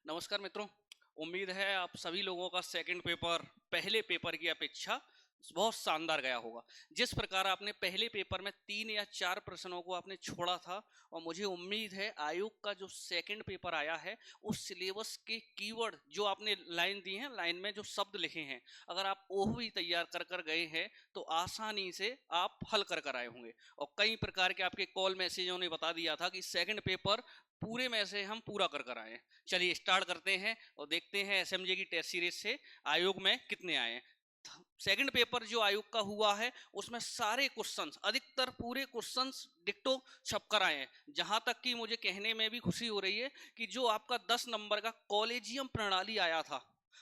नमस्कार मित्रों। उम्मीद है आप सभी लोगों का सेकंड पेपर पहले पेपर की अपेक्षा बहुत शानदार गया होगा। जिस प्रकार आपने पहले पेपर में 3 या 4 प्रश्नों को आपने छोड़ा था, और मुझे उम्मीद है आयोग का जो सेकंड पेपर आया है उस सिलेबस के कीवर्ड जो आपने लाइन दी है, लाइन में जो शब्द लिखे हैं, अगर आप वो भी तैयार कर कर गए हैं तो आसानी से आप हल कर कर आए होंगे। और कई प्रकार के आपके कॉल मैसेजों ने बता दिया था कि सेकंड पेपर पूरे में से हम पूरा कर कर आए। चलिए स्टार्ट करते हैं और देखते हैं एसएमजे की टेस्ट सीरीज से आयोग में कितने आए हैं। सेकंड पेपर जो आयोग का हुआ है उसमें सारे क्वेश्चंस, अधिकतर पूरे क्वेश्चंस डिक्टो छप कर आए हैं। जहां तक कि मुझे कहने में भी खुशी हो रही है कि जो आपका 10 नंबर का कॉलेजियम प्रणाली आया था,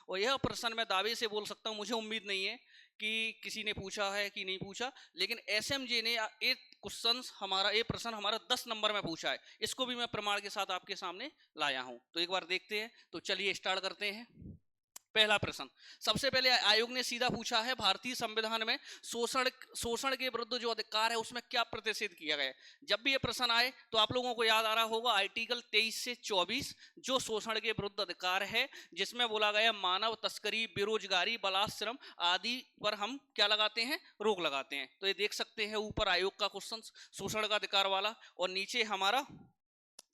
और यह प्रश्न मैं दावे से बोल सकता हूं, मुझे उम्मीद नहीं है कि किसी ने पूछा है कि नहीं पूछा, लेकिन एसएमजे ने ये प्रश्न हमारा 10 नंबर में पूछा है। इसको भी मैं प्रमाण के साथ आपके सामने लाया हूं, तो एक बार देखते हैं। तो चलिए स्टार्ट करते हैं। पहला प्रश्न, सबसे पहले आयोग ने सीधा पूछा है भारतीय संविधान में शोषण शोषण के विरुद्ध जो अधिकार है उसमें क्या प्रतिषेध किया गया है। जब भी ये प्रश्न आए तो आप लोगों को याद आ रहा होगा आर्टिकल 23 से 24 जो शोषण के विरुद्ध अधिकार है, जिसमें बोला गया मानव तस्करी, बेरोजगारी, बलात्श्रम आदि पर हम क्या लगाते हैं, रोक लगाते हैं। तो ये देख सकते हैं ऊपर आयोग का क्वेश्चन शोषण का अधिकार वाला, और नीचे हमारा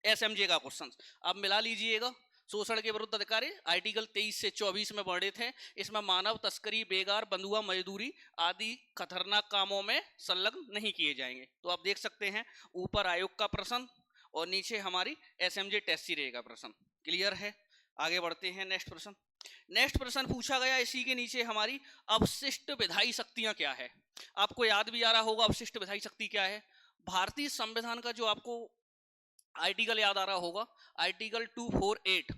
एसएमजे का क्वेश्चन। अब मिला लीजिएगा। शोषण के विरुद्ध अधिकार आर्टिकल 23 से 24 में वर्णित है। इसमें मानव तस्करी, बेगार, बंधुआ मजदूरी आदि खतरनाक कामों में संलग्न नहीं किए जाएंगे। तो आप देख सकते हैं ऊपर आयोग का प्रश्न और नीचे हमारी एसएमजे टेस्ट सीरीज का प्रश्न। क्लियर है। आगे बढ़ते हैं। नेक्स्ट प्रश्न। नेक्स्ट प्रश्न पूछा गया इसी के नीचे हमारी अवशिष्ट विधायी शक्तियां क्या है। आपको याद भी आ रहा होगा अवशिष्ट विधायी शक्ति क्या है। भारतीय संविधान का जो आपको आर्टिकल याद आ रहा होगा, आर्टिकल 248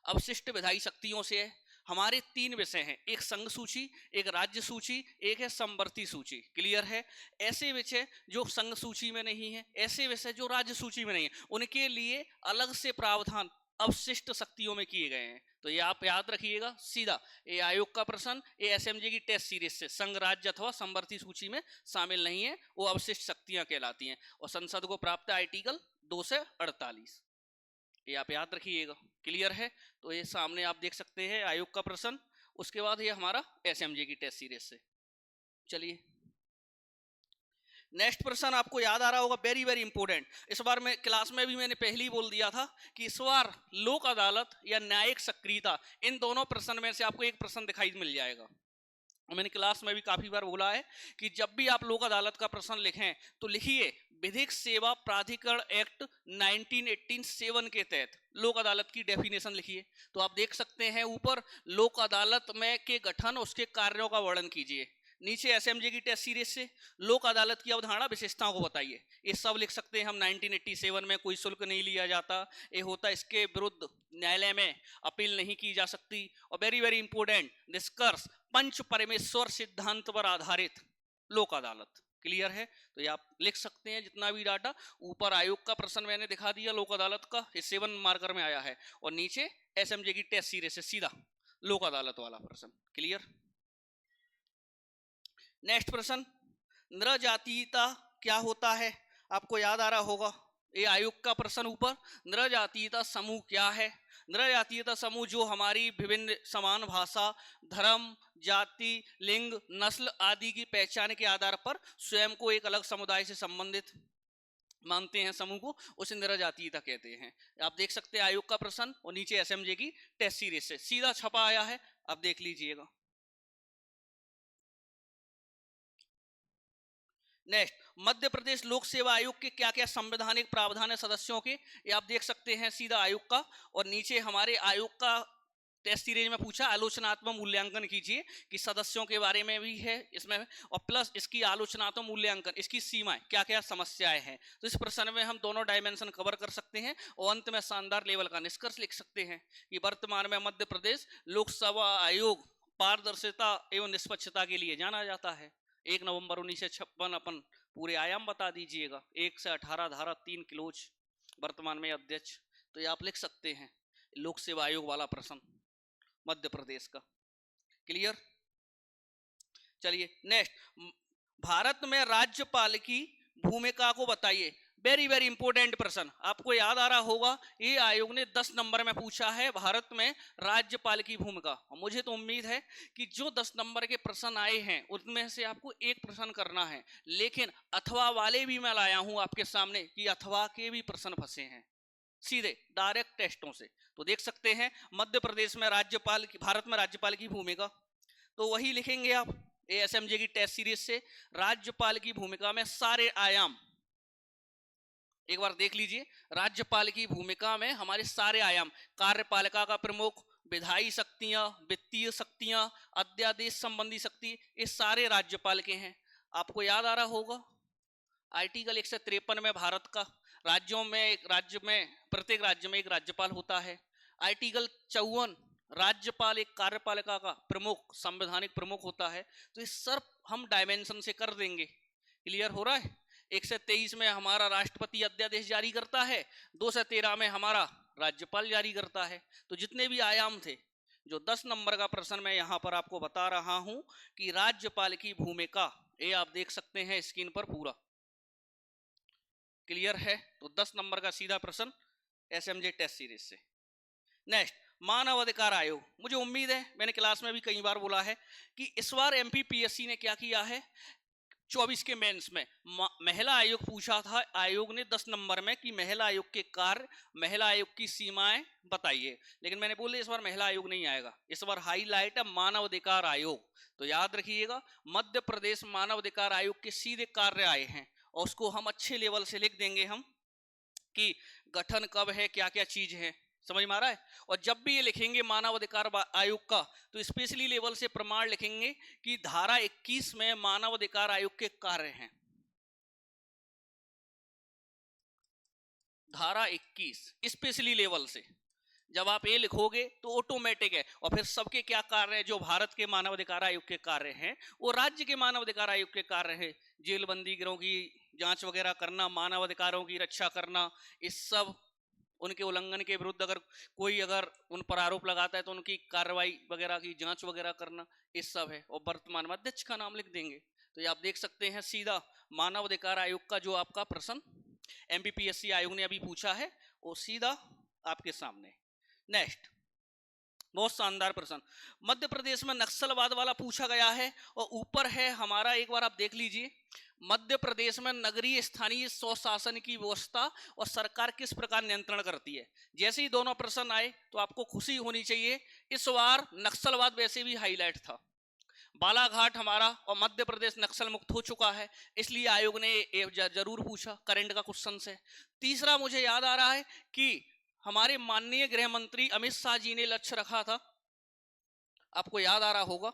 अवशिष्ट विधायी शक्तियों से है। हमारे 3 विषय हैं, एक संघ सूची, एक राज्य सूची, एक है समवर्ती सूची। क्लियर है। ऐसे विषय जो संघ सूची में नहीं है, ऐसे विषय जो राज्य सूची में नहीं है, उनके लिए अलग से प्रावधान अवशिष्ट शक्तियों में किए गए हैं। तो ये आप याद रखिएगा सीधा। ये आयोग का प्रश्न, ये एसएमजे की टेस्ट सीरीज से संघ, राज्य अथवा समवर्ती सूची में शामिल नहीं है, वो अवशिष्ट शक्तियां कहलाती हैं। और संसद को प्राप्त है आर्टिकल 2 से 48, ये आप याद रखिएगा। क्लियर है। तो ये सामने आप देख सकते हैं आयोग का प्रश्न। उसके बाद ये हमारा एसएमजे की टेस्ट सीरीज से। चलिए नेक्स्ट प्रश्न आपको याद आ रहा होगा, वेरी वेरी इंपॉर्टेंट। इस बार मैं क्लास में भी मैंने पहले ही बोल दिया था कि इस बार लोक अदालत या न्यायिक सक्रियता, इन दोनों प्रश्न में से आपको एक प्रश्न दिखाई मिल जाएगा। मैंने क्लास में भी काफी बार बोला है कि जब भी आप लोक अदालत का प्रश्न लिखें तो लिखिए विधिक सेवा प्राधिकरण एक्ट 1987 के तहत लोक अदालत की डेफिनेशन लिखिए। तो आप देख सकते हैं ऊपर लोक अदालत में के गठन, उसके कार्यों का वर्णन कीजिए। नीचे एसएमजे की टेस्ट सीरीज से लोक अदालत की अवधारणा, विशेषताओं को बताइए। ये सब लिख सकते हैं हम। 1987 में कोई शुल्क नहीं लिया जाता, ये होता इसके विरुद्ध न्यायालय में अपील नहीं की जा सकती। और वेरी वेरी इंपोर्टेंट निष्कर्ष, पंच परमेश्वर सिद्धांत पर आधारित लोक अदालत। क्लियर है। तो ये आप लिख सकते हैं जितना भी डाटा। ऊपर आयोग का प्रश्न मैंने दिखा दिया लोक अदालत का, 7 मार्कर में आया है, और नीचे एसएमजे की टेस्ट सीरीज से सीधा लोक अदालत वाला प्रश्न। क्लियर। नेक्स्ट प्रश्न, नृजातीयता क्या होता है। आपको याद आ रहा होगा ये आयोग का प्रश्न ऊपर। नृजातीयता समूह क्या है। नृजातीयता समूह जो हमारी विभिन्न समान भाषा, धर्म, जाति, लिंग, नस्ल आदि की पहचान के आधार पर स्वयं को एक अलग समुदाय से संबंधित मानते हैं समूह को, उसे नृजातीयता कहते हैं। आप देख सकते हैं आयोग का प्रश्न और नीचे एसएमजे की टेस्ट सीरीज से सीधा छपा आया है, आप देख लीजिएगा। नेक्स्ट, मध्य प्रदेश लोक सेवा आयोग के क्या क्या संवैधानिक प्रावधान है सदस्यों के, ये आप देख सकते हैं सीधा आयोग का। और नीचे हमारे आयोग का टेस्ट सीरीज में पूछा आलोचनात्मक मूल्यांकन कीजिए, कि सदस्यों के बारे में भी है इसमें, और प्लस इसकी आलोचनात्मक मूल्यांकन, इसकी सीमाएं क्या क्या समस्याएं हैं। तो इस प्रश्न में हम दोनों डायमेंशन कवर कर सकते हैं और अंत में शानदार लेवल का निष्कर्ष लिख सकते हैं कि वर्तमान में मध्य प्रदेश लोक सेवा आयोग पारदर्शिता एवं निष्पक्षता के लिए जाना जाता है। 1 नवंबर 1956 अपन पूरे आयाम बता दीजिएगा। 1 से 18 धारा 3 किलोज, वर्तमान में अध्यक्ष। तो ये आप लिख सकते हैं लोक सेवा आयोग वाला प्रश्न मध्य प्रदेश का। क्लियर। चलिए नेक्स्ट, भारत में राज्यपाल की भूमिका को बताइए। वेरी वेरी इंपॉर्टेंट प्रश्न, आपको याद आ रहा होगा, ये आयोग ने 10 नंबर में पूछा है भारत में राज्यपाल की भूमिका। और मुझे तो उम्मीद है कि जो 10 नंबर के प्रश्न आए हैं उनमें से आपको एक प्रश्न करना है, लेकिन अथवा वाले भी मैं लाया हूं आपके सामने कि अथवा के भी प्रश्न फंसे हैं सीधे डायरेक्ट टेस्टों से। तो देख सकते हैं मध्य प्रदेश में राज्यपाल की, भारत में राज्यपाल की भूमिका, तो वही लिखेंगे आप एएसएमजे की टेस्ट सीरीज से, राज्यपाल की भूमिका में सारे आयाम एक बार देख लीजिए। राज्यपाल की भूमिका में हमारे सारे आयाम, कार्यपालिका का प्रमुख, विधायी शक्तियां, वित्तीय शक्तियां, अध्यादेश संबंधी शक्ति, ये सारे राज्यपाल के हैं। आपको याद आ रहा होगा आर्टिकल 153 में भारत का राज्यों में, एक राज्य में, प्रत्येक राज्य में एक राज्यपाल होता है। आर्टिकल 54 राज्यपाल एक कार्यपालिका का प्रमुख, संवैधानिक प्रमुख होता है। तो इस सब हम डायमेंशन से कर देंगे। क्लियर हो रहा है? 1 से 23 में हमारा राष्ट्रपति अध्यादेश जारी करता है, 2 से 13 में हमारा राज्यपाल जारी करता है। तो जितने भी आयाम थे, जो 10 नंबर का प्रश्न मैं यहां पर आपको बता रहा हूं कि राज्यपाल की भूमिका, ये आप देख सकते हैं स्क्रीन पर पूरा क्लियर है। तो 10 नंबर का सीधा प्रश्न एसएमजे टेस्ट सीरीज से। नेक्स्ट, मानव अधिकार आयोग। मुझे उम्मीद है, मैंने क्लास में भी कई बार बोला है कि इस बार एमपीपीएससी ने क्या किया है, 24 के मेंस में महिला आयोग पूछा था। आयोग ने 10 नंबर में कि महिला आयोग के कार्य, महिला आयोग की सीमाएं बताइए, लेकिन मैंने बोला इस बार महिला आयोग नहीं आएगा, इस बार हाईलाइट है मानव अधिकार आयोग। तो याद रखिएगा मध्य प्रदेश मानव अधिकार आयोग के सीधे कार्य आए हैं, और उसको हम अच्छे लेवल से लिख देंगे हम कि गठन कब है, क्या क्या चीज है, समझ में आ रहा है। और जब भी ये लिखेंगे मानव अधिकार आयोग का, तो स्पेशली लेवल से प्रमाण लिखेंगे कि धारा 21 में मानव अधिकार आयोग के कार्य हैं। धारा 21 स्पेशली लेवल से जब आप ये लिखोगे तो ऑटोमेटिक है। और फिर सबके क्या कार्य है, जो भारत के मानव अधिकार आयोग के कार्य हैं, वो राज्य के मानव अधिकार आयोग के कार्य है। जेलबंदी गिरोह की जांच वगैरह करना, मानव अधिकारों की रक्षा करना, इस सब उनके उल्लंघन के विरुद्ध अगर कोई अगर उन पर आरोप लगाता है तो उनकी कार्रवाई वगैरह की जांच वगैरह करना, इस सब है। और वर्तमान में अध्यक्ष का नाम लिख देंगे। तो ये आप देख सकते हैं सीधा मानव अधिकार आयोग का जो आपका प्रश्न एमपीपीएससी आयोग ने अभी पूछा है, वो सीधा आपके सामने। नेक्स्ट, बहुत शानदार प्रश्न, मध्य प्रदेश में नक्सलवाद वाला पूछा गया है, और ऊपर है हमारा, एक बार आप देख लीजिए, मध्य प्रदेश में नगरीय स्थानीय स्वशासन की व्यवस्था और सरकार किस प्रकार नियंत्रण करती है। जैसे ही दोनों प्रश्न आए तो आपको खुशी होनी चाहिए, इस बार नक्सलवाद वैसे भी हाईलाइट था। बालाघाट हमारा और मध्य प्रदेश नक्सल मुक्त हो चुका है, इसलिए आयोग ने जरूर पूछा, करंट का क्वेश्चन है। तीसरा मुझे याद आ रहा है कि हमारे माननीय गृह मंत्री अमित शाह जी ने लक्ष्य रखा था, आपको याद आ रहा होगा,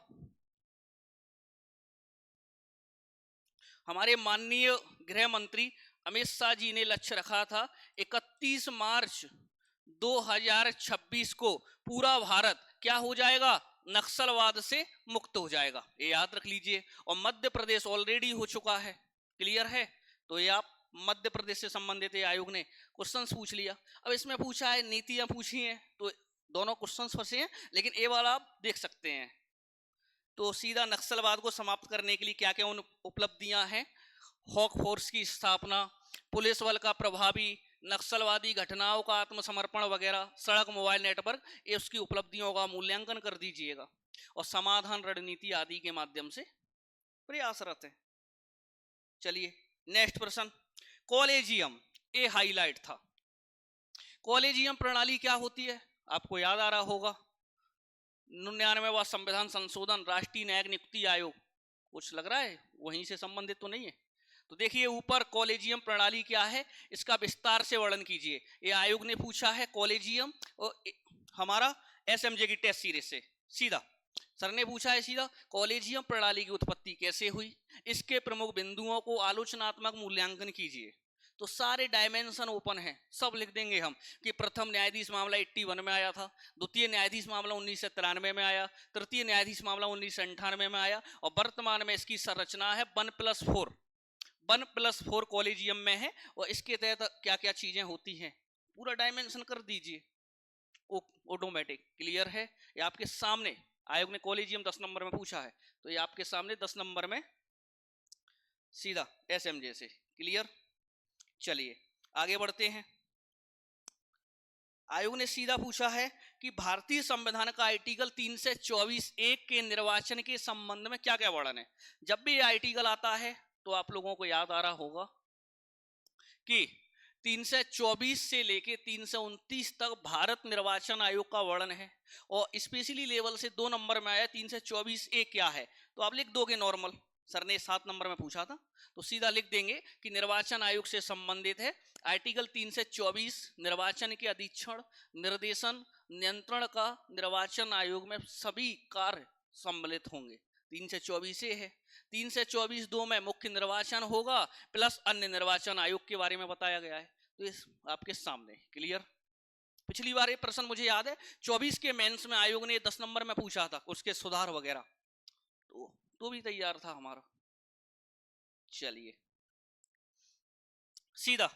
हमारे माननीय गृह मंत्री अमित शाह जी ने लक्ष्य रखा था 31 मार्च 2026 को पूरा भारत क्या हो जाएगा, नक्सलवाद से मुक्त हो जाएगा। ये याद रख लीजिए। और मध्य प्रदेश ऑलरेडी हो चुका है। क्लियर है? तो ये आप मध्य प्रदेश से संबंधित आयोग ने क्वेश्चंस पूछ लिया। अब इसमें पूछा है, नीतियां पूछी हैं, तो दोनों क्वेश्चंस फंसे हैं, लेकिन ये वाला आप देख सकते हैं। तो सीधा नक्सलवाद को समाप्त करने के लिए क्या क्या उपलब्धियां हैं, हॉक फोर्स की स्थापना, पुलिस बल का प्रभावी, नक्सलवादी घटनाओं का आत्मसमर्पण वगैरह, सड़क मोबाइल नेटवर्क, ये उसकी उपलब्धियों का मूल्यांकन कर दीजिएगा, और समाधान रणनीति आदि के माध्यम से प्रयासरत है। चलिए नेक्स्ट प्रश्न, कॉलेजियम, ये हाईलाइट था। कॉलेजियम प्रणाली क्या होती है, आपको याद आ रहा होगा, 99वां संविधान संशोधन, राष्ट्रीय न्यायिक नियुक्ति आयोग, कुछ लग रहा है वहीं से संबंधित तो नहीं है। तो देखिए ऊपर कॉलेजियम प्रणाली क्या है, इसका विस्तार से वर्णन कीजिए। ये आयोग ने पूछा है कॉलेजियम, और हमारा एसएमजे की टेस्ट सीरीज से सीधा सर ने पूछा है सीधा, कॉलेजियम प्रणाली की उत्पत्ति कैसे हुई, इसके प्रमुख बिंदुओं को आलोचनात्मक मूल्यांकन कीजिए। तो सारे डायमेंशन ओपन है, सब लिख देंगे हम कि प्रथम न्यायाधीश मामला 81 में आया था, द्वितीय न्यायाधीश मामला 1993 में आया, तृतीय न्यायाधीश मामला 1998 में आया, और वर्तमान में इसकी संरचना है 1+4, 1+4 कॉलेजियम में है, और इसके तहत क्या क्या चीजें होती हैं पूरा डायमेंशन कर दीजिए ऑटोमेटिक। क्लियर है? ये आपके सामने आयोग ने कॉलेजियम 10 नंबर में पूछा है, तो ये आपके सामने 10 नंबर में सीधा एसएमजे से। क्लियर? चलिए आगे बढ़ते हैं। आयोग ने सीधा पूछा है कि भारतीय संविधान का आर्टिकल 324(1) के निर्वाचन के संबंध में क्या क्या वर्णन है। जब भी आर्टिकल आता है तो आप लोगों को याद आ रहा होगा कि 324 से लेके 329 तक भारत निर्वाचन आयोग का वर्णन है, और स्पेशली लेवल से 2 नंबर में आया 324(1) क्या है, तो आप लिख दोगे नॉर्मल। सर ने 7 नंबर में पूछा था तो सीधा लिख देंगे कि निर्वाचन आयोग से संबंधित है आर्टिकल 324 निर्वाचन के अधीक्षण, निर्देशन, नियंत्रण का निर्वाचन आयोग में सभी कार्य सम्मिलित होंगे। 324 है। 324(2) में मुख्य निर्वाचन होगा प्लस अन्य निर्वाचन आयोग के बारे में बताया गया है। तो इस आपके सामने क्लियर। पिछली बार ये प्रश्न मुझे याद है 24 के मेंस में आयोग ने 10 नंबर में पूछा था, उसके सुधार वगैरह, तो भी तैयार था हमारा। चलिए सीधा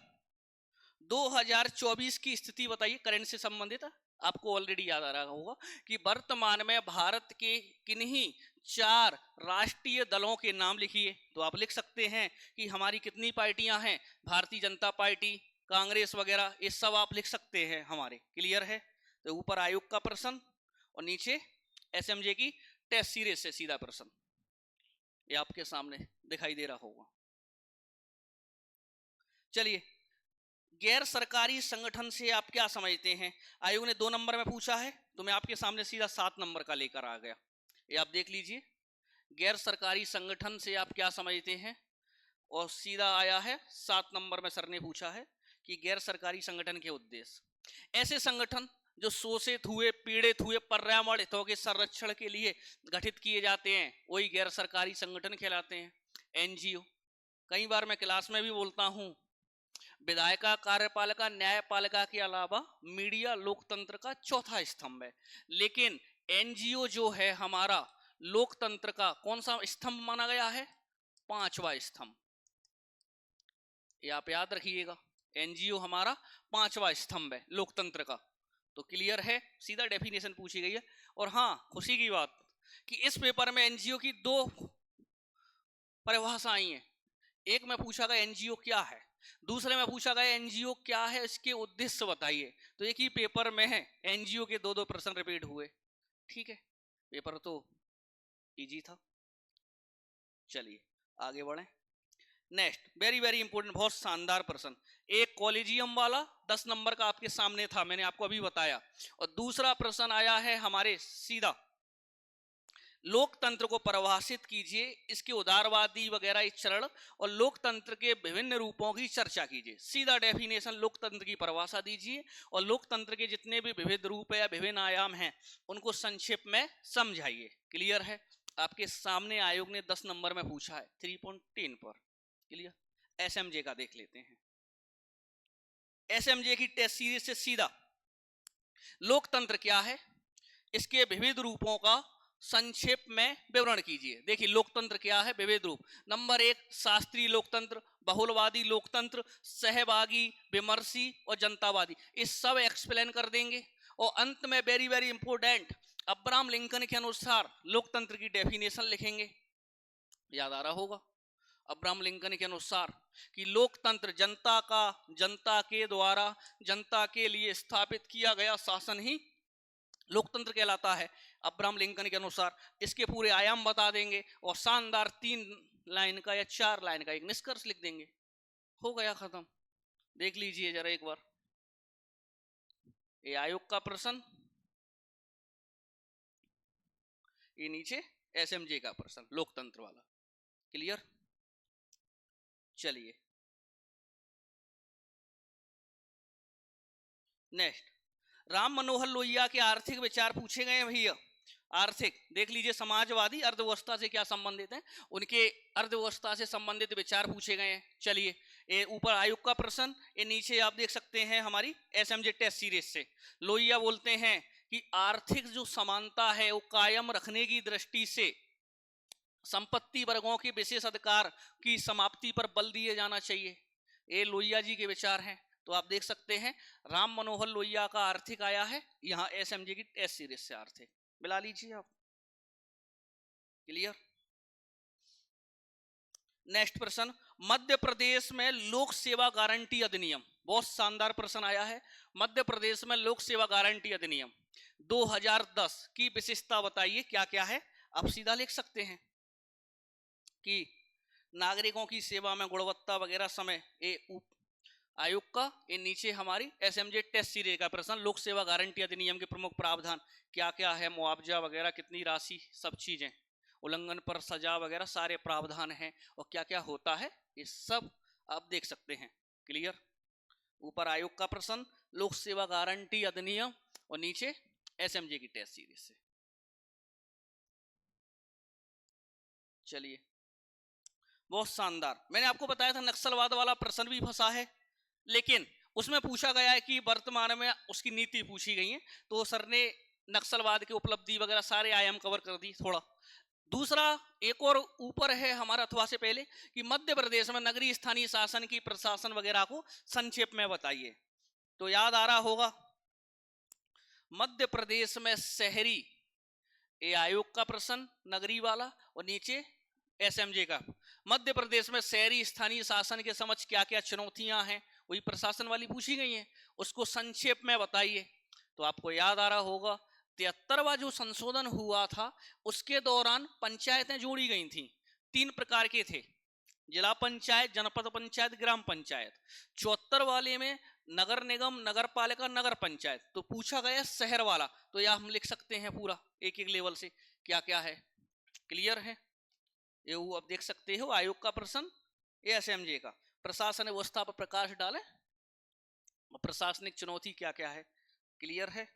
2024 की स्थिति बताइए, करंट से संबंधित। आपको ऑलरेडी याद आ रहा होगा कि वर्तमान में भारत के किन्हीं 4 राष्ट्रीय दलों के नाम लिखिए। तो आप लिख सकते हैं कि हमारी कितनी पार्टियां हैं, भारतीय जनता पार्टी, कांग्रेस वगैरह, ये सब आप लिख सकते हैं हमारे। क्लियर है। तो ऊपर आयोग का प्रश्न और नीचे एसएमजे की टेस्ट सीरीज से सीधा प्रश्न, ये आपके सामने दिखाई दे रहा होगा। चलिए गैर सरकारी संगठन से आप क्या समझते हैं। आयोग ने 2 नंबर में पूछा है तो मैं आपके सामने सीधा 7 नंबर का लेकर आ गया। ये आप देख लीजिए, गैर सरकारी संगठन से आप क्या समझते हैं, और सीधा आया है 7 नंबर में। सर ने पूछा है कि गैर सरकारी संगठन के उद्देश्य ऐसे संगठन जो शोषित हुए, पीड़ित हुए पर्यावरण हितों के संरक्षण के लिए गठित किए जाते हैं, वही गैर सरकारी संगठन कहलाते हैं, एनजीओ। कई बार मैं क्लास में भी बोलता हूं, विधायिका, कार्यपालिका, न्यायपालिका के अलावा मीडिया लोकतंत्र का चौथा स्तंभ है, लेकिन एनजीओ जो है हमारा लोकतंत्र का कौन सा स्तंभ माना गया है, 5वां स्तंभ। ये आप याद रखिएगा, एनजीओ हमारा 5वां स्तंभ है लोकतंत्र का। तो क्लियर है, सीधा डेफिनेशन पूछी गई है। और हाँ, खुशी की बात कि इस पेपर में एनजीओ की 2 परिभाषा आई हैं। एक में पूछा गया एनजीओ क्या है, दूसरे में पूछा गया एनजीओ क्या है इसके उद्देश्य बताइए। तो एक ही पेपर में है एनजीओ के 2 प्रश्न रिपीट हुए। ठीक है, पेपर तो इजी था। चलिए आगे बढ़े। नेक्स्ट वेरी वेरी इंपॉर्टेंट, बहुत शानदार प्रश्न। एक कॉलेजियम वाला 10 नंबर का आपके सामने था, मैंने आपको अभी बताया, और दूसरा प्रश्न आया है हमारे सीधा लोकतंत्र को परिभाषित कीजिए, इसके उदारवादी वगैरह एक चरण, और लोकतंत्र के विभिन्न रूपों की चर्चा कीजिए। सीधा डेफिनेशन लोकतंत्र की परिभाषा दीजिए, और लोकतंत्र के जितने भी विविध रूप है या विभिन्न आयाम हैं उनको संक्षेप में समझाइए। क्लियर है। आपके सामने आयोग ने 10 नंबर में पूछा है 3.10 पर। क्लियर। एसएमजे का देख लेते हैं। एसएमजे की टेस्ट सीरीज से सीधा लोकतंत्र क्या है, इसके विविध रूपों का संक्षेप में विवरण कीजिए। देखिए लोकतंत्र क्या है, विविध रूप। नंबर 1 शास्त्रीय लोकतंत्र, बहुलवादी लोकतंत्र, सहभागी, विमर्शी और जनतावादी। इस सब एक्सप्लेन कर देंगे। और अंत में very very important, Abraham Lincoln के अनुसार लोकतंत्र की डेफिनेशन लिखेंगे। याद आ रहा होगा, अब्राहम लिंकन के अनुसार कि लोकतंत्र जनता का, जनता के द्वारा, जनता के लिए स्थापित किया गया शासन ही लोकतंत्र कहलाता है अब्राहम लिंकन के अनुसार। इसके पूरे आयाम बता देंगे और शानदार 3 लाइन का या 4 लाइन का एक निष्कर्ष लिख देंगे। हो गया खत्म। देख लीजिए जरा एक बार, ये आयोग का प्रश्न, ये नीचे एसएमजे का प्रश्न लोकतंत्र वाला। क्लियर। चलिए नेक्स्ट, राम मनोहर लोहिया के आर्थिक विचार पूछे गए हैं भैया। आर्थिक देख लीजिए, समाजवादी अर्थव्यवस्था से क्या संबंधित है, उनके अर्थव्यवस्था से संबंधित विचार पूछे गए हैं। चलिए ये ऊपर आयोग का प्रश्न, ये नीचे आप देख सकते हैं हमारी एसएमजे टेस्ट सीरीज से। लोहिया बोलते हैं कि आर्थिक जो समानता है वो कायम रखने की दृष्टि से संपत्ति वर्गों के विशेष अधिकार की समाप्ति पर बल दिए जाना चाहिए। ये लोहिया जी के विचार हैं। तो आप देख सकते हैं राम मनोहर लोहिया का आर्थिक आया है, यहाँ एसएमजे की टेस्ट सीरीज से आर्थिक मिला लीजिए आप। क्लियर। नेक्स्ट प्रश्न, मध्य प्रदेश में लोक सेवा गारंटी अधिनियम, बहुत शानदार प्रश्न आया है। मध्य प्रदेश में लोक सेवा गारंटी अधिनियम 2010 की विशेषता बताइए क्या क्या है। आप सीधा लिख सकते हैं कि नागरिकों की सेवा में गुणवत्ता वगैरह समय आयोग का, ये नीचे हमारी एसएमजे टेस्ट सीरीज का प्रश्न, लोक सेवा गारंटी अधिनियम के प्रमुख प्रावधान क्या क्या है, मुआवजा वगैरह, कितनी राशि, सब चीजें, उल्लंघन पर सजा वगैरह सारे प्रावधान हैं और क्या क्या होता है, ये सब आप देख सकते हैं। क्लियर। ऊपर आयोग का प्रश्न, लोक सेवा गारंटी अधिनियम, और नीचे एसएमजे की टेस्ट सीरीज से। चलिए, बहुत शानदार। मैंने आपको बताया था नक्सलवाद वाला प्रश्न भी फंसा है, लेकिन उसमें पूछा गया है कि वर्तमान में उसकी नीति पूछी गई है, तो सर ने नक्सलवाद की उपलब्धि वगैरह सारे आयाम कवर कर दी थोड़ा। दूसरा एक और ऊपर है हमारा अथवा से पहले कि मध्य प्रदेश में नगरीय स्थानीय शासन की प्रशासन वगैरह को संक्षेप में बताइए। तो याद आ रहा होगा मध्य प्रदेश में शहरी, ये आयोग का प्रश्न नगरी वाला, और नीचे एसएमजे का। मध्य प्रदेश में शहरी स्थानीय शासन के समक्ष क्या क्या चुनौतियां हैं, वही प्रशासन वाली पूछी गई हैं, उसको संक्षेप में बताइए। तो आपको याद आ रहा होगा 73वां जो संशोधन हुआ था उसके दौरान पंचायतें जोड़ी गई थी, 3 प्रकार के थे, जिला पंचायत, जनपद पंचायत, ग्राम पंचायत। 74 वाले में नगर निगम, नगर पालिका, नगर पंचायत। तो पूछा गया शहर वाला, तो यह हम लिख सकते हैं पूरा एक एक लेवल से क्या क्या है। क्लियर है। ये अब देख सकते हो आयोग का प्रश्न, एसएमजे का। प्रशासन व्यवस्था पर प्रकाश डालें, प्रशासनिक चुनौती क्या क्या है। क्लियर है।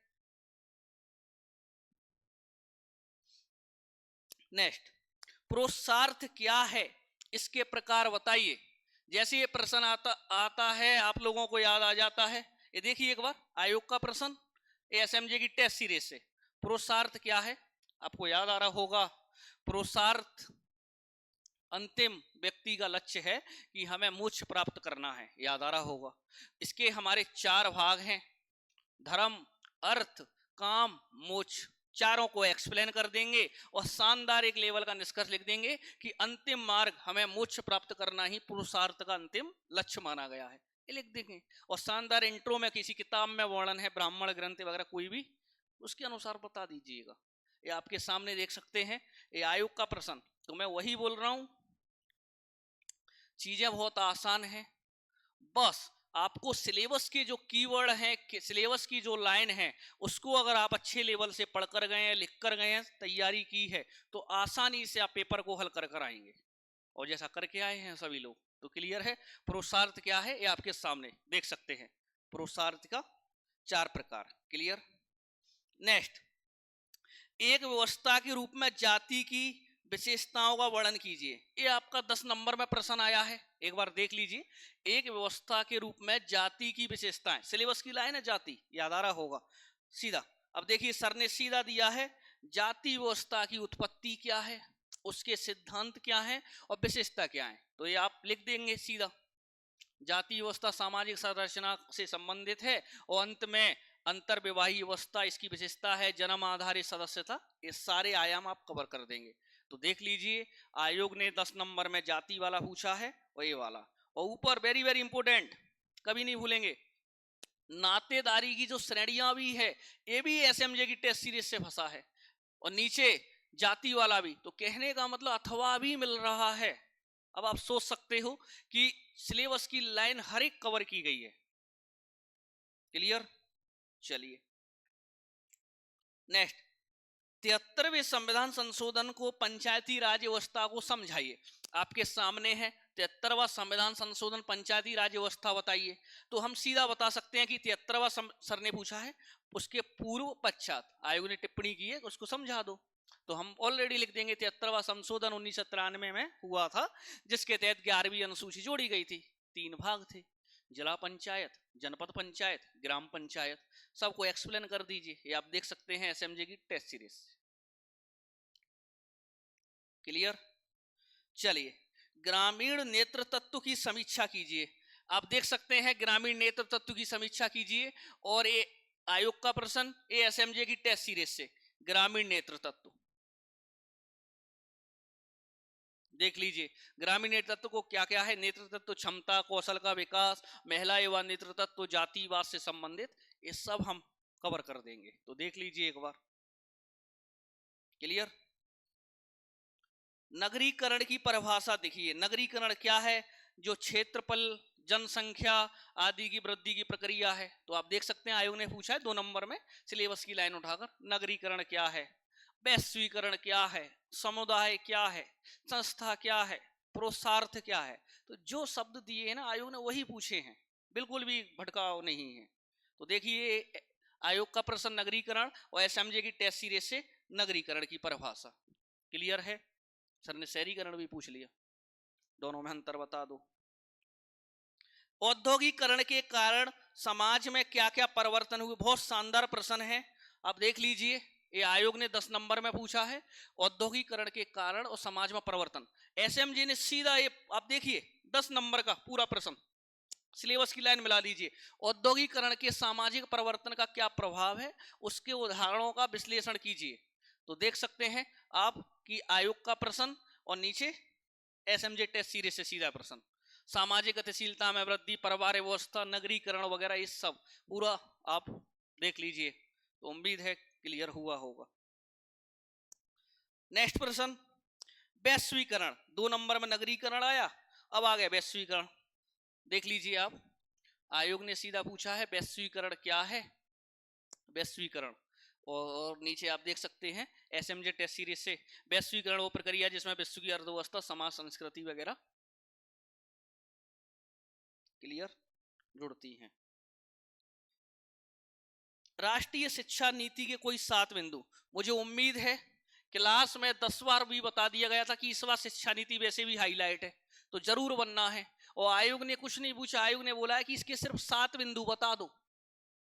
नेक्स्ट, पुरुषार्थ क्या है, इसके प्रकार बताइए। जैसे ये प्रश्न आता है आप लोगों को याद आ जाता है, ये देखिए एक बार आयोग का प्रश्न एसएमजे की टेस्ट सीरीज से। पुरुषार्थ क्या है, आपको याद आ रहा होगा, पुरुषार्थ अंतिम व्यक्ति का लक्ष्य है कि हमें मोक्ष प्राप्त करना है, याद आ रहा होगा। इसके हमारे 4 भाग हैं, धर्म, अर्थ, काम, मोक्ष। चारों को एक्सप्लेन कर देंगे और शानदार एक लेवल का निष्कर्ष लिख देंगे कि अंतिम मार्ग हमें मोक्ष प्राप्त करना ही पुरुषार्थ का अंतिम लक्ष्य माना गया है, ये लिख देंगे। और शानदार इंट्रो में किसी किताब में वर्णन है, ब्राह्मण ग्रंथ वगैरह कोई भी, उसके अनुसार बता दीजिएगा। ये आपके सामने देख सकते हैं, ये आयोग का प्रश्न। तो मैं वही बोल रहा हूं, चीजें बहुत आसान हैं, बस आपको सिलेबस के जो कीवर्ड हैं, सिलेबस की जो लाइन है, उसको अगर आप अच्छे लेवल से पढ़ कर गए हैं, लिख कर गए हैं, तैयारी की है, तो आसानी से आप पेपर को हल कर कर आएंगे, और जैसा करके आए हैं सभी लोग। तो क्लियर है। पुरुषार्थ क्या है ये आपके सामने देख सकते हैं, पुरुषार्थ का 4 प्रकार। क्लियर। नेक्स्ट, एक व्यवस्था के रूप में जाति की विशेषताओं का वर्णन कीजिए। ये आपका 10 नंबर में प्रश्न आया है, एक बार देख लीजिए। एक व्यवस्था के रूप में जाति की विशेषताएं, सिलेबस की लाइन है जाति, याद आ रहा होगा सीधा। अब देखिए सर ने सीधा दिया है, जाति व्यवस्था की उत्पत्ति क्या है, उसके सिद्धांत क्या है और विशेषता क्या है। तो ये आप लिख देंगे सीधा, जाति व्यवस्था सामाजिक संरचना से संबंधित है, और अंत में अंतर विवाही व्यवस्था इसकी विशेषता है, जन्म आधारित सदस्यता, ये सारे आयाम आप कवर कर देंगे। तो देख लीजिए आयोग ने 10 नंबर में जाति वाला पूछा है और ये वाला, और ऊपर वेरी वेरी इंपोर्टेंट, कभी नहीं भूलेंगे, नातेदारी की जो श्रेणियां भी है ये भी एसएमजे की टेस्ट सीरीज से फंसा है, और नीचे जाति वाला भी। तो कहने का मतलब अथवा भी मिल रहा है। अब आप सोच सकते हो कि सिलेबस की लाइन हर एक कवर की गई है। क्लियर। चलिए नेक्स्ट, 73वें संविधान संशोधन को पंचायती राज व्यवस्था को समझाइए। आपके सामने है 73वां संविधान संशोधन पंचायती राज व्यवस्था बताइए। तो हम सीधा बता सकते हैं कि 73वां सर ने पूछा है, उसके पूर्व पश्चात आयोग ने टिप्पणी की है, उसको समझा दो। तो हम ऑलरेडी लिख देंगे 73वां संशोधन 1993 में हुआ था, जिसके तहत 11वीं अनुसूची जोड़ी गई थी। 3 भाग थे, जिला पंचायत, जनपद पंचायत, ग्राम पंचायत। सबको एक्सप्लेन कर दीजिए, ये आप देख सकते हैं एसएमजे की टेस्ट सीरीज। क्लियर। चलिए, ग्रामीण नेत्र तत्व की समीक्षा कीजिए। आप देख सकते हैं ग्रामीण नेत्र तत्व की समीक्षा कीजिए, और ये आयोग का प्रश्न ये एसएमजे की टेस्ट सीरीज से, ग्रामीण नेत्र तत्व। देख लीजिए, ग्रामीण नेतृत्व को क्या क्या है, नेतृत्व क्षमता, कौशल का विकास, महिला एवं नेतृत्व, जातिवाद से संबंधित, ये सब हम कवर कर देंगे। तो देख लीजिए एक बार, क्लियर। नगरीकरण की परिभाषा देखिए, नगरीकरण क्या है, जो क्षेत्रफल, जनसंख्या आदि की वृद्धि की प्रक्रिया है। तो आप देख सकते हैं आयोग ने पूछा है 2 नंबर में सिलेबस की लाइन उठाकर, नगरीकरण क्या है, वैश्वीकरण क्या है, समुदाय क्या है, संस्था क्या है, पुरुषार्थ क्या है। तो जो शब्द दिए हैं ना आयोग ने वही पूछे हैं, बिल्कुल भी भटकाव नहीं है। तो देखिए आयोग का प्रश्न नगरीकरण और एसएमजे की टेस्ट सीरीज से नगरीकरण की परिभाषा, क्लियर है। सर ने शहरीकरण भी पूछ लिया, दोनों में अंतर बता दो। औद्योगिकरण के कारण समाज में क्या क्या परिवर्तन हुए, बहुत शानदार प्रश्न है। आप देख लीजिए, ये आयोग ने 10 नंबर में पूछा है, औद्योगिकरण के कारण और समाज में परिवर्तन। एसएमजी ने सीधा ये आप देखिए 10 नंबर का पूरा प्रश्न, सिलेबस की लाइन मिला लीजिए, औद्योगिकरण के सामाजिक परिवर्तन का क्या प्रभाव है, उसके उदाहरणों का विश्लेषण कीजिए। तो देख सकते हैं आप कि आयोग का प्रश्न और नीचे एसएमजे टेस्ट सीरीज से सीधा प्रश्न, सामाजिक गतिशीलता में वृद्धि, परिवार व्यवस्था, नगरीकरण वगैरह, ये सब पूरा आप देख लीजिए। तो उम्मीद है क्लियर हुआ होगा। नेक्स्ट प्रश्न, वैश्वीकरण, 2 नंबर में नगरीकरण आया, अब आ गया वैश्वीकरण। देख लीजिए आप, आयोग ने सीधा पूछा है वैश्वीकरण क्या है, वैश्वीकरण, और नीचे आप देख सकते हैं एसएमजे टेस्ट सीरीज से, वैश्वीकरण वो प्रक्रिया जिसमें विश्व की अर्थव्यवस्था, समाज, संस्कृति वगैरह, क्लियर, जुड़ती हैं। राष्ट्रीय शिक्षा नीति के कोई 7 बिंदु, मुझे उम्मीद है क्लास में 10 बार भी बता दिया गया था कि इस बार शिक्षा नीति वैसे भी हाईलाइट है, तो जरूर बनना है। और आयोग ने कुछ नहीं पूछा, आयोग ने बोला है कि इसके सिर्फ 7 बिंदु बता दो,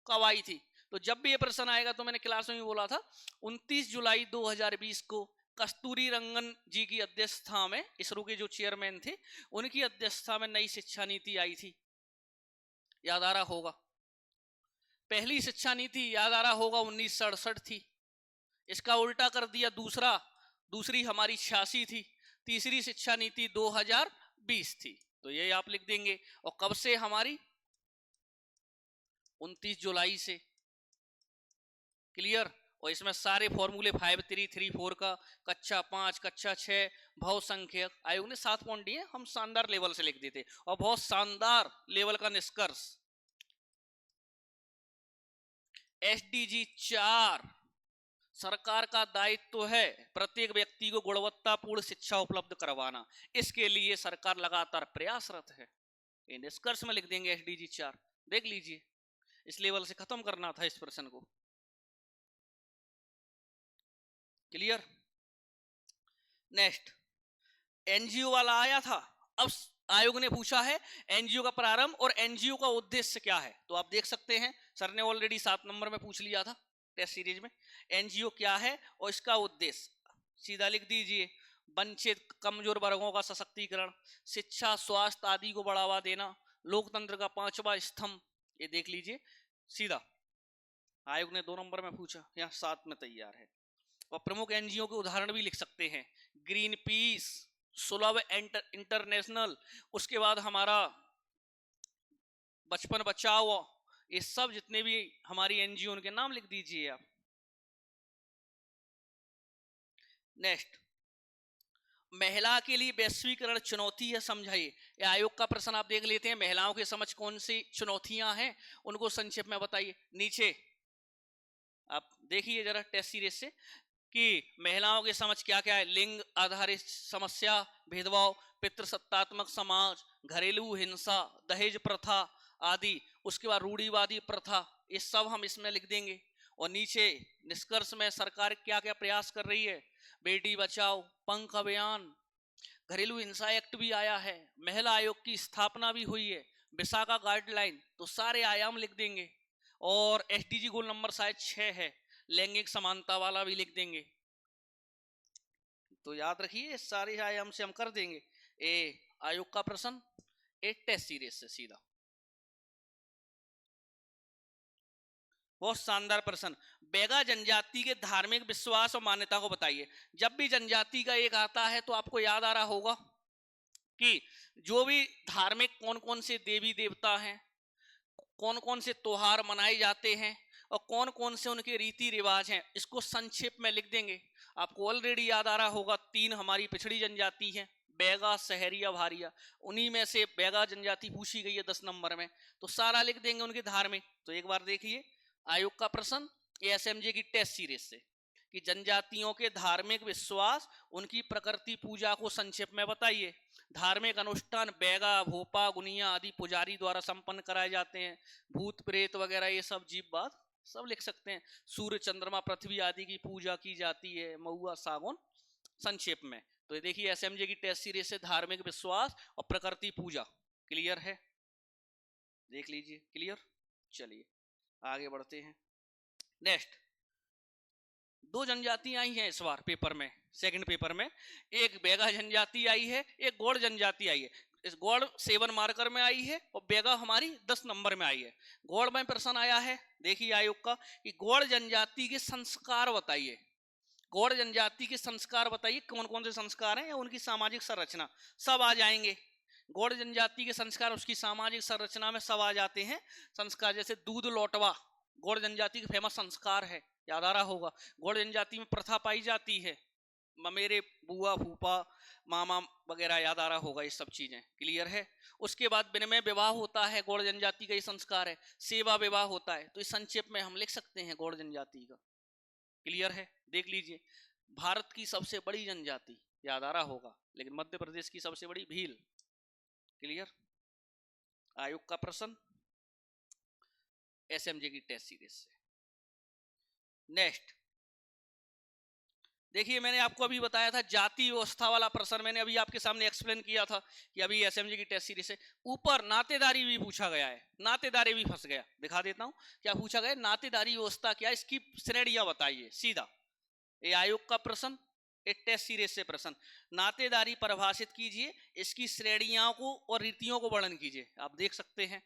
कब आई थी। तो जब भी ये प्रश्न आएगा तो मैंने क्लास में भी बोला था 29 जुलाई 2020 को कस्तूरी रंगन जी की अध्यक्षता में, इसरो के जो चेयरमैन थे उनकी अध्यक्षता में नई शिक्षा नीति आई थी, याद आ रहा होगा। पहली शिक्षा नीति याद आ रहा होगा 1968 थी, इसका उल्टा कर दिया दूसरी हमारी 86 थी, तीसरी शिक्षा नीति 2020 थी। तो ये आप लिख देंगे। और कब से हमारी, 29 जुलाई से, क्लियर। और इसमें सारे फॉर्मूले 5 3 3 4 का, कक्षा 5 कक्षा 6 भाव संख्यक, आयोग ने 7 पॉइंट दिए, हम शानदार लेवल से लिख देते और बहुत शानदार लेवल का निष्कर्ष। एसडीजी 4, सरकार का दायित्व है प्रत्येक व्यक्ति को गुणवत्तापूर्ण शिक्षा उपलब्ध करवाना, इसके लिए सरकार लगातार प्रयासरत है। ये निष्कर्ष में लिख देंगे एसडीजी 4, देख लीजिए, इस लेवल से खत्म करना था इस प्रश्न को, क्लियर। नेक्स्ट, एनजीओ वाला आया था, अब आयोग ने पूछा है एनजीओ का प्रारंभ और एनजीओ का उद्देश्य क्या है। तो आप देख सकते हैं सर ने ऑलरेडी 7 नंबर में पूछ लिया था टेस्ट सीरीज में, एनजीओ क्या है और इसका उद्देश्य सीधा लिख दीजिए, वंचित कमजोर वर्गों का सशक्तिकरण, शिक्षा, स्वास्थ्य आदि को बढ़ावा देना, लोकतंत्र का 5वां स्तंभ, ये देख लीजिए सीधा, आयोग ने 2 नंबर में पूछा, यहाँ 7 में तैयार है। और प्रमुख एनजीओ के उदाहरण भी लिख सकते हैं, ग्रीन पीस, सुलभ इंटरनेशनल, उसके बाद हमारा बचपन बचाओ, ये सब जितने भी हमारी एनजीओ उनके नाम लिख दीजिए आप। नेक्स्ट, महिला के लिए वैश्वीकरण चुनौती है, समझाइए। ये आयोग का प्रश्न आप देख लेते हैं, महिलाओं के समझ कौन सी चुनौतियां हैं उनको संक्षेप में बताइए। नीचे आप देखिए जरा टेस्ट सीरीज से कि महिलाओं के समझ क्या क्या है, लिंग आधारित समस्या, भेदभाव, पितृसत्तात्मक समाज, घरेलू हिंसा, दहेज प्रथा आदि, उसके बाद रूढ़िवादी प्रथा, ये सब हम इसमें लिख देंगे। और नीचे निष्कर्ष में सरकार क्या क्या प्रयास कर रही है, बेटी बचाओ, पंख अभियान, घरेलू हिंसा एक्ट भी आया है, महिला आयोग की स्थापना भी हुई है, विशाखा गाइडलाइन, तो सारे आयाम लिख देंगे। और एसडीजी गोल नंबर शायद 6 है, लैंगिक समानता वाला भी लिख देंगे। तो याद रखिए सारे आयाम से हम कर देंगे। ए आयोग का प्रश्न, ए टेस्ट सीरीज से सीधा। बहुत शानदार प्रश्न। बैगा जनजाति के धार्मिक विश्वास और मान्यता को बताइए। जब भी जनजाति का एक आता है तो आपको याद आ रहा होगा कि जो भी धार्मिक कौन कौन से देवी देवता हैं, कौन कौन से त्योहार मनाए जाते हैं और कौन कौन से उनके रीति रिवाज हैं, इसको संक्षेप में लिख देंगे। आपको ऑलरेडी याद आ रहा होगा, 3 हमारी पिछड़ी जनजाति है, बैगा, सहरिया, भारिया। उन्हीं में से बैगा जनजाति पूछी गई है 10 नंबर में, तो सारा लिख देंगे उनके धार्मिक। तो एक बार देखिए आयोग का प्रश्न एएसएमजे की टेस्ट सीरीज से कि जनजातियों के धार्मिक विश्वास, उनकी प्रकृति पूजा को संक्षेप में बताइए। धार्मिक अनुष्ठान बैगा, भोपा, गुनिया आदि पुजारी द्वारा संपन्न कराए जाते हैं। भूत प्रेत वगैरह ये सब जीव बात सब लिख सकते हैं। सूर्य, चंद्रमा, पृथ्वी आदि की पूजा की जाती है। महुआ, सागौन संक्षेप में। तो ये देखिए एसएमजे की टेस्ट सीरीज से धार्मिक विश्वास और प्रकृति पूजा क्लियर है, देख लीजिए क्लियर। चलिए आगे बढ़ते हैं। नेक्स्ट 2 जनजाति आई हैं इस बार पेपर में, सेकंड पेपर में। एक बैगा जनजाति आई है, एक गौड़ जनजाति आई है। इस गौड़ 7 मार्कर में आई है और बैगा हमारी 10 नंबर में आई है। गौड़ में प्रश्न आया है, देखिए आयोग का, कि गौड़ जनजाति के संस्कार बताइए। गौड़ जनजाति के संस्कार बताइए, कौन कौन से संस्कार हैं या उनकी सामाजिक संरचना, सब आ जाएंगे। गौड़ जनजाति के संस्कार, उसकी सामाजिक संरचना में सब आ जाते हैं संस्कार। जैसे दूध लौटवा गौड़ जनजाति का फेमस संस्कार है, याद आ रहा होगा। गौड़ जनजाति में प्रथा पाई जाती है, ममेरे, बुआ, फूफा, मामा वगैरह, याद आ रहा होगा, ये सब चीजें क्लियर है। उसके बाद विनिमय विवाह होता है, गौड़ जनजाति का ये संस्कार है। सेवा विवाह होता है। तो इस संक्षेप में हम लिख सकते हैं गौड़ जनजाति का, क्लियर है। देख लीजिए भारत की सबसे बड़ी जनजाति, याद आ रहा होगा, लेकिन मध्य प्रदेश की सबसे बड़ी भील, क्लियर। आयोग का प्रश्न एसएमजे की टेस्ट सीरीज से। नेक्स्ट देखिए, मैंने आपको अभी बताया था जाति व्यवस्था वाला प्रश्न, मैंने अभी आपके सामने एक्सप्लेन किया था कि अभी एसएमजे की टेस्ट सीरीज से ऊपर नातेदारी भी पूछा गया है। नातेदारी भी फंस गया, दिखा देता हूं क्या पूछा गया। नातेदारी व्यवस्था क्या, इसकी श्रेणियां बताइए, सीधा। ये आयोग का प्रश्न, एक टेस्ट सीरीज से प्रश्न। नातेदारी परिभाषित कीजिए, इसकी श्रेणियों को और रीतियों को वर्णन कीजिए। आप देख सकते हैं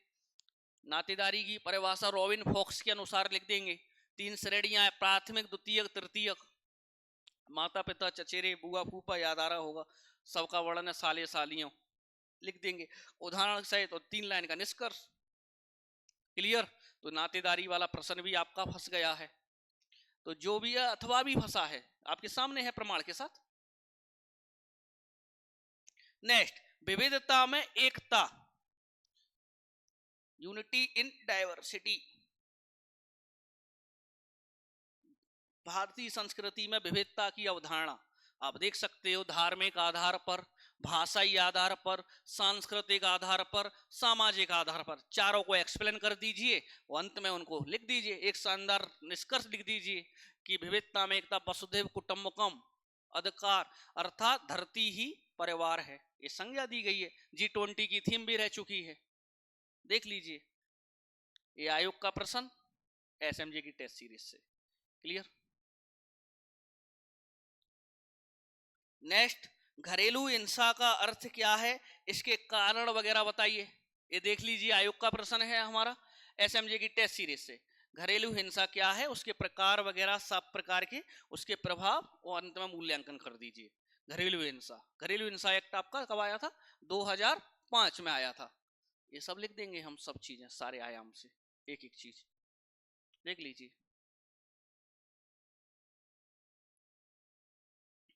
नातेदारी की परिभाषा रॉबिन फॉक्स के अनुसार लिख देंगे। 3 श्रेणियां हैं, प्राथमिक, द्वितीयक, तृतीयक। माता पिता, चचेरे, बुआ, फूफा, याद आ रहा होगा, सबका वर्णन है, साले सालियों, लिख देंगे उदाहरण सहित। तो 3 लाइन का निष्कर्ष, क्लियर। तो नातेदारी वाला प्रश्न भी आपका फंस गया है। तो जो भी है अथवा भी फंसा है, आपके सामने है प्रमाण के साथ। नेक्स्ट विविधता में एकता, यूनिटी इन डाइवर्सिटी। भारतीय संस्कृति में विविधता की अवधारणा आप देख सकते हो, धार्मिक आधार पर, भाषाई आधार पर, सांस्कृतिक आधार पर, सामाजिक आधार पर। चारों को एक्सप्लेन कर दीजिए और अंत में उनको लिख दीजिए, एक शानदार निष्कर्ष लिख दीजिए कि विविधता में एकता, वसुधैव कुटुंबकम, अधिकार अर्थात धरती ही परिवार है, ये संज्ञा दी गई है। G20 की थीम भी रह चुकी है, देख लीजिए। ये आयोग का प्रश्न एसएमजे की टेस्ट सीरीज से, क्लियर। नेक्स्ट घरेलू हिंसा का अर्थ क्या है, इसके कारण वगैरह बताइए। ये देख लीजिए आयोग का प्रश्न है हमारा एसएमजे की टेस्ट सीरीज से। घरेलू हिंसा क्या है, उसके प्रकार वगैरह सब प्रकार के, उसके प्रभाव और अंत में मूल्यांकन कर दीजिए। घरेलू हिंसा, घरेलू हिंसा एक्ट आपका कब आया था, 2005 में आया था। ये सब लिख देंगे हम, सब चीजें सारे आयाम से, एक एक चीज देख लीजिए।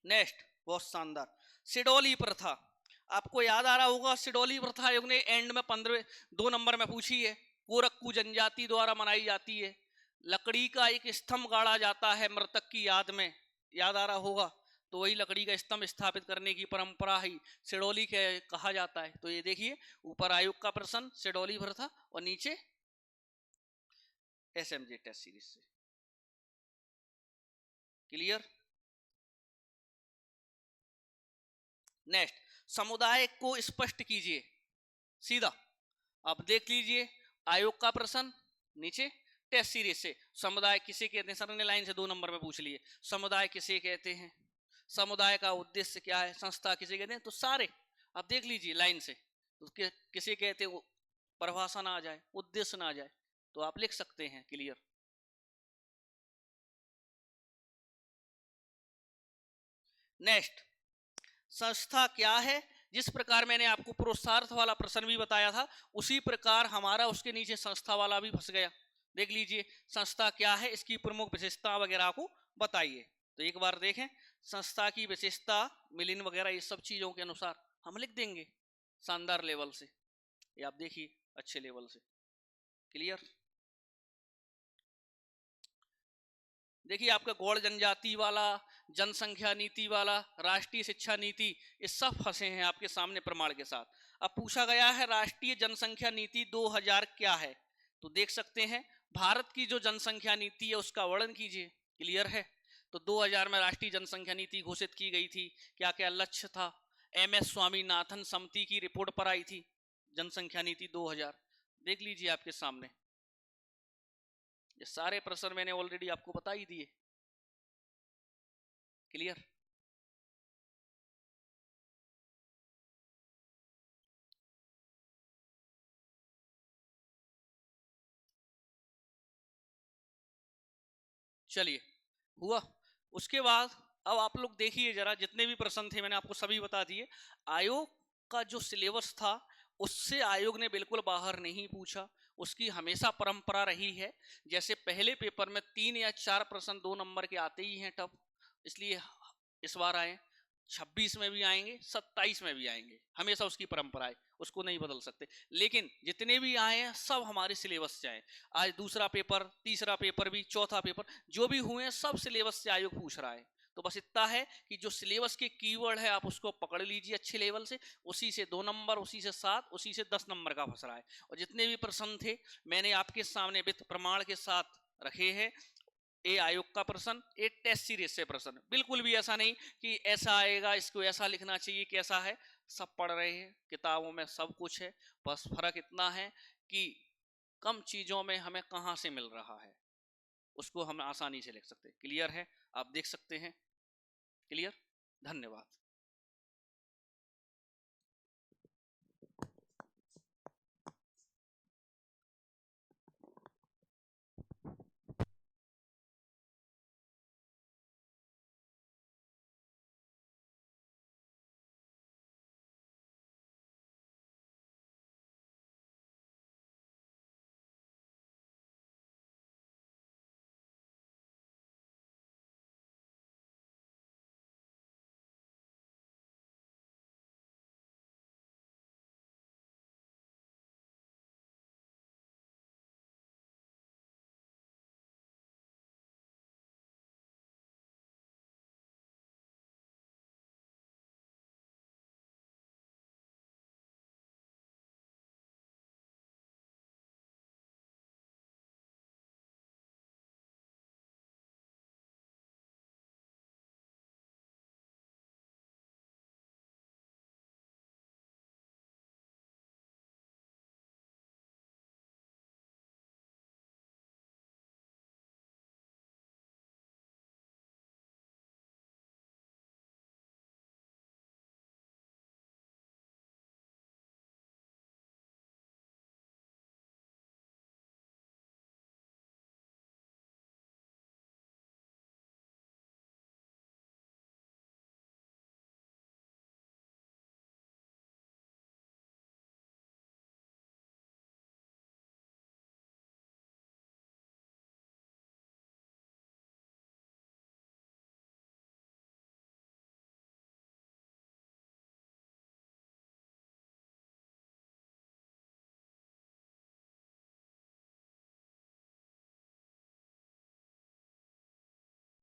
नेक्स्ट बहुत शानदार, सिडोली प्रथा। आपको याद आ रहा होगा, सिडोली प्रथा आयोग ने एंड में 2 नंबर में पूछी है। कोरक्कू जनजाति द्वारा मनाई जाती है। लकड़ी का एक स्तंभ गाड़ा जाता है मृतक की याद में, याद आ रहा होगा। तो वही लकड़ी का स्तंभ स्थापित करने की परंपरा ही सिडोली के कहा जाता है। तो ये देखिए ऊपर आयोग का प्रश्न सिडोली प्रथा और नीचे एसएमजे टेस्ट सीरीज से, क्लियर। नेक्स्ट समुदाय को स्पष्ट कीजिए, सीधा आप देख लीजिए आयोग का प्रश्न नीचे टेस्ट सीरीज से। समुदाय किसे कहते हैं, सर ने लाइन से 2 नंबर में पूछ लिए। समुदाय किसे कहते हैं, समुदाय का उद्देश्य क्या है, संस्था किसे कहते हैं। तो सारे आप देख लीजिए लाइन से, तो किसे कहते हैं, परिभाषा ना आ जाए, उद्देश्य ना आ जाए, तो आप लिख सकते हैं, क्लियर। नेक्स्ट, संस्था क्या है? जिस प्रकार मैंने आपको पुरुषार्थ वाला प्रश्न भी बताया था, उसी प्रकार हमारा उसके नीचे संस्था वाला भी फंस गया। देख लीजिए, संस्था क्या है, इसकी प्रमुख विशेषता वगैरह को बताइए। तो एक बार देखें, संस्था की विशेषता, मिलिन वगैरह ये सब चीजों के अनुसार हम लिख देंगे शानदार लेवल से। ये आप देखिए अच्छे लेवल से। क्लियर? देखिए, आपका गौड़ जनजाति वाला, जनसंख्या नीति वाला, राष्ट्रीय शिक्षा नीति, ये सब फंसे हैं आपके सामने प्रमाण के साथ। अब पूछा गया है राष्ट्रीय जनसंख्या नीति 2000 क्या है, तो देख सकते हैं भारत की जो जनसंख्या नीति है उसका वर्णन कीजिए। क्लियर है? तो 2000 में राष्ट्रीय जनसंख्या नीति घोषित की गई थी। क्या क्या लक्ष्य था? MS स्वामीनाथन समिति की रिपोर्ट पर आई थी जनसंख्या नीति 2000। देख लीजिए आपके सामने, ये सारे प्रश्न मैंने ऑलरेडी आपको बता ही दिए। क्लियर? चलिए, हुआ। उसके बाद अब आप लोग देखिए जरा, जितने भी प्रश्न थे मैंने आपको सभी बता दिए। आयोग का जो सिलेबस था उससे आयोग ने बिल्कुल बाहर नहीं पूछा। उसकी हमेशा परंपरा रही है, जैसे पहले पेपर में 3 या 4 प्रश्न 2 नंबर के आते ही हैं टफ, इसलिए इस बार आए, 26 में भी आएंगे, 27 में भी आएंगे, हमेशा उसकी परंपरा है, उसको नहीं बदल सकते। लेकिन जितने भी आए हैं सब हमारे सिलेबस से आए। आज दूसरा पेपर, तीसरा पेपर भी, चौथा पेपर, जो भी हुए हैं सब सिलेबस से आयोग पूछ रहा है। तो बस इतना है कि जो सिलेबस के कीवर्ड है आप उसको पकड़ लीजिए अच्छे लेवल से, उसी से 2 नंबर, उसी से 7, उसी से 10 नंबर का फंस रहा है। और जितने भी प्रश्न थे मैंने आपके सामने वित्त प्रमाण के साथ रखे हैं। ए आयोग का प्रश्न, ए टेस्ट सीरीज से प्रश्न, बिल्कुल भी ऐसा नहीं कि ऐसा आएगा इसको ऐसा लिखना चाहिए, कैसा है, सब पढ़ रहे हैं, किताबों में सब कुछ है। बस फर्क इतना है कि कम चीजों में हमें कहां से मिल रहा है, उसको हम आसानी से लिख सकते हैं। क्लियर है? आप देख सकते हैं। क्लियर? धन्यवाद।